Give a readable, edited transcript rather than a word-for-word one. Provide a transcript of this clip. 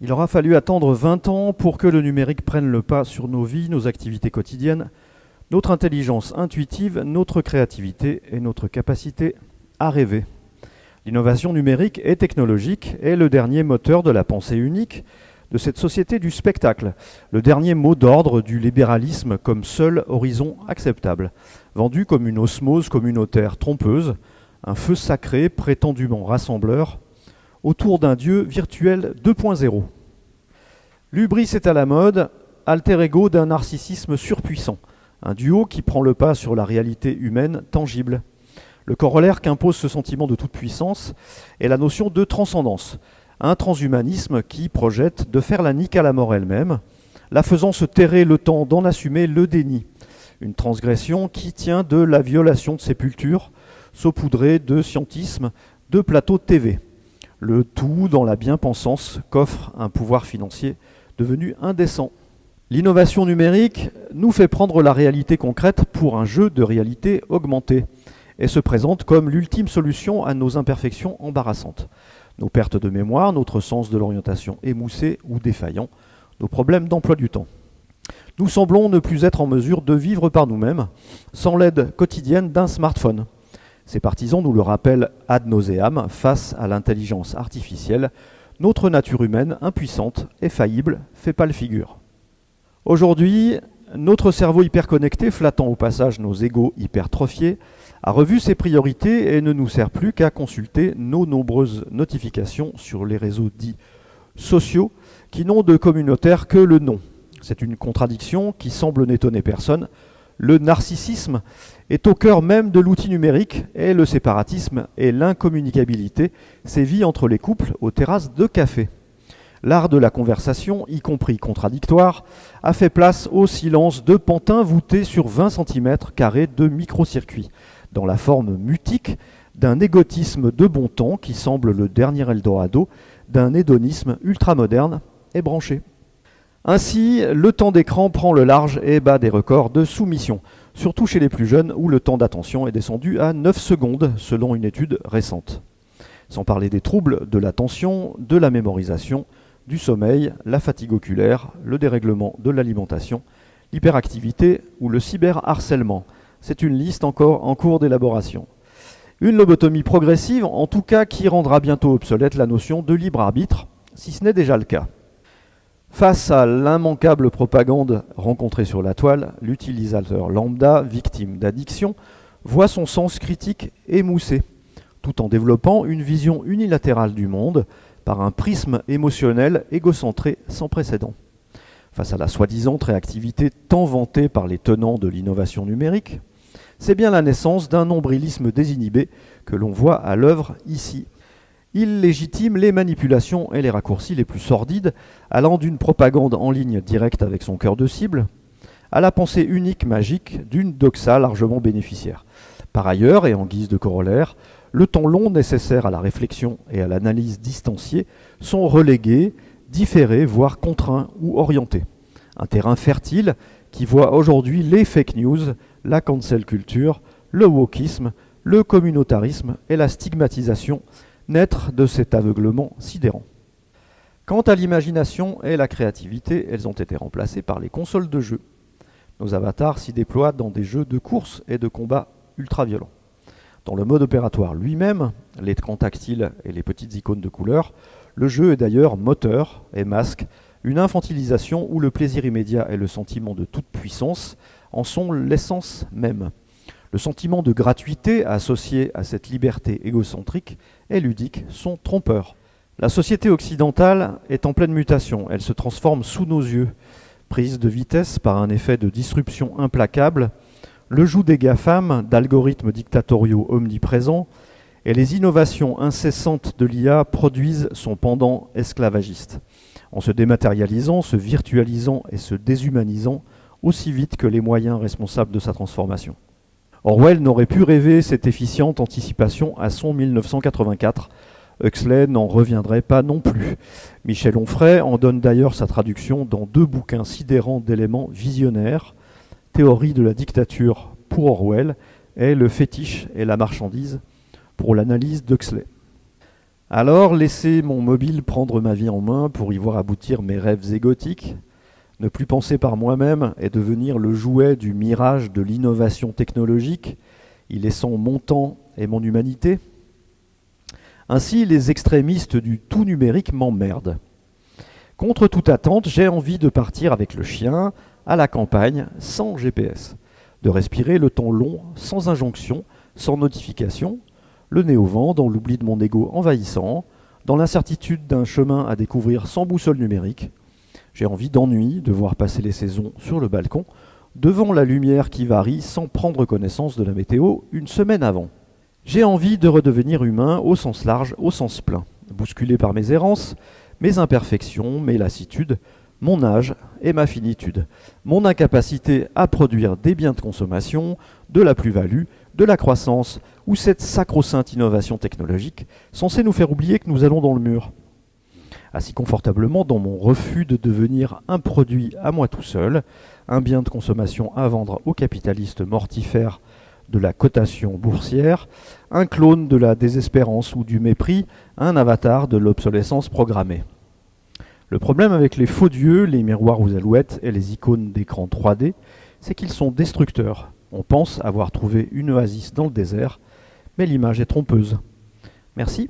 Il aura fallu attendre 20 ans pour que le numérique prenne le pas sur nos vies, nos activités quotidiennes, notre intelligence intuitive, notre créativité et notre capacité à rêver. L'innovation numérique et technologique est le dernier moteur de la pensée unique de cette société du spectacle, le dernier mot d'ordre du libéralisme comme seul horizon acceptable, vendu comme une osmose communautaire trompeuse, un feu sacré prétendument rassembleur, autour d'un Dieu virtuel 2.0. L'hubris est à la mode, alter ego d'un narcissisme surpuissant, un duo qui prend le pas sur la réalité humaine tangible. Le corollaire qu'impose ce sentiment de toute puissance est la notion de transcendance, un transhumanisme qui projette de faire la nique à la mort elle-même, la faisant se terrer le temps d'en assumer le déni. Une transgression qui tient de la violation de sépulture, saupoudrée de scientisme, de plateaux de TV. Le tout dans la bien-pensance qu'offre un pouvoir financier devenu indécent. L'innovation numérique nous fait prendre la réalité concrète pour un jeu de réalité augmentée et se présente comme l'ultime solution à nos imperfections embarrassantes. Nos pertes de mémoire, notre sens de l'orientation émoussé ou défaillant, nos problèmes d'emploi du temps. Nous semblons ne plus être en mesure de vivre par nous-mêmes, sans l'aide quotidienne d'un smartphone. Ses partisans nous le rappellent ad nauseam face à l'intelligence artificielle. Notre nature humaine, impuissante et faillible, fait pâle figure. Aujourd'hui, notre cerveau hyperconnecté, flattant au passage nos égos hypertrophiés, a revu ses priorités et ne nous sert plus qu'à consulter nos nombreuses notifications sur les réseaux dits sociaux qui n'ont de communautaire que le nom. C'est une contradiction qui semble n'étonner personne. Le narcissisme est au cœur même de l'outil numérique et le séparatisme et l'incommunicabilité sévit entre les couples aux terrasses de café. L'art de la conversation, y compris contradictoire, a fait place au silence de pantins voûtés sur 20 cm² de microcircuits, dans la forme mutique d'un égotisme de bon temps qui semble le dernier Eldorado d'un hédonisme ultramoderne et branché. Ainsi, le temps d'écran prend le large et bat des records de soumission, surtout chez les plus jeunes où le temps d'attention est descendu à 9 secondes selon une étude récente. Sans parler des troubles de l'attention, de la mémorisation, du sommeil, la fatigue oculaire, le dérèglement de l'alimentation, l'hyperactivité ou le cyberharcèlement. C'est une liste encore en cours d'élaboration. Une lobotomie progressive, en tout cas, qui rendra bientôt obsolète la notion de libre arbitre, si ce n'est déjà le cas. Face à l'immanquable propagande rencontrée sur la toile, l'utilisateur lambda, victime d'addiction, voit son sens critique émoussé, tout en développant une vision unilatérale du monde par un prisme émotionnel égocentré sans précédent. Face à la soi-disant réactivité tant vantée par les tenants de l'innovation numérique, c'est bien la naissance d'un nombrilisme désinhibé que l'on voit à l'œuvre ici. Il légitime les manipulations et les raccourcis les plus sordides, allant d'une propagande en ligne directe avec son cœur de cible, à la pensée unique magique d'une doxa largement bénéficiaire. Par ailleurs, et en guise de corollaire, le temps long nécessaire à la réflexion et à l'analyse distanciée sont relégués, différés, voire contraints ou orientés. Un terrain fertile qui voit aujourd'hui les fake news, la cancel culture, le wokisme, le communautarisme et la stigmatisation naître de cet aveuglement sidérant. Quant à l'imagination et la créativité, elles ont été remplacées par les consoles de jeux. Nos avatars s'y déploient dans des jeux de course et de combat ultra-violents. Dans le mode opératoire lui-même, l'écran tactile et les petites icônes de couleurs, le jeu est d'ailleurs moteur et masque une infantilisation où le plaisir immédiat et le sentiment de toute puissance en sont l'essence même. Le sentiment de gratuité associé à cette liberté égocentrique et ludique sont trompeurs. La société occidentale est en pleine mutation, elle se transforme sous nos yeux. Prise de vitesse par un effet de disruption implacable, le joug des GAFAM, d'algorithmes dictatoriaux omniprésents, et les innovations incessantes de l'IA produisent son pendant esclavagiste, en se dématérialisant, se virtualisant et se déshumanisant aussi vite que les moyens responsables de sa transformation. Orwell n'aurait pu rêver cette efficiente anticipation à son 1984. Huxley n'en reviendrait pas non plus. Michel Onfray en donne d'ailleurs sa traduction dans 2 bouquins sidérants d'éléments visionnaires, Théorie de la dictature pour Orwell et Le fétiche et la marchandise pour l'analyse d'Huxley. Alors, laisser mon mobile prendre ma vie en main pour y voir aboutir mes rêves égotiques, ne plus penser par moi-même et devenir le jouet du mirage de l'innovation technologique, y laissant mon temps et mon humanité. Ainsi, les extrémistes du tout numérique m'emmerdent. Contre toute attente, j'ai envie de partir avec le chien à la campagne sans GPS, de respirer le temps long sans injonction, sans notification, le nez au vent dans l'oubli de mon ego envahissant, dans l'incertitude d'un chemin à découvrir sans boussole numérique. J'ai envie d'ennui, de voir passer les saisons sur le balcon, devant la lumière qui varie sans prendre connaissance de la météo une semaine avant. J'ai envie de redevenir humain au sens large, au sens plein, bousculé par mes errances, mes imperfections, mes lassitudes, mon âge et ma finitude, mon incapacité à produire des biens de consommation, de la plus-value, de la croissance ou cette sacro-sainte innovation technologique censée nous faire oublier que nous allons dans le mur. Assis confortablement dans mon refus de devenir un produit à moi tout seul, un bien de consommation à vendre aux capitalistes mortifères de la cotation boursière, un clone de la désespérance ou du mépris, un avatar de l'obsolescence programmée. Le problème avec les faux dieux, les miroirs aux alouettes et les icônes d'écran 3D, c'est qu'ils sont destructeurs. On pense avoir trouvé une oasis dans le désert, mais l'image est trompeuse. Merci.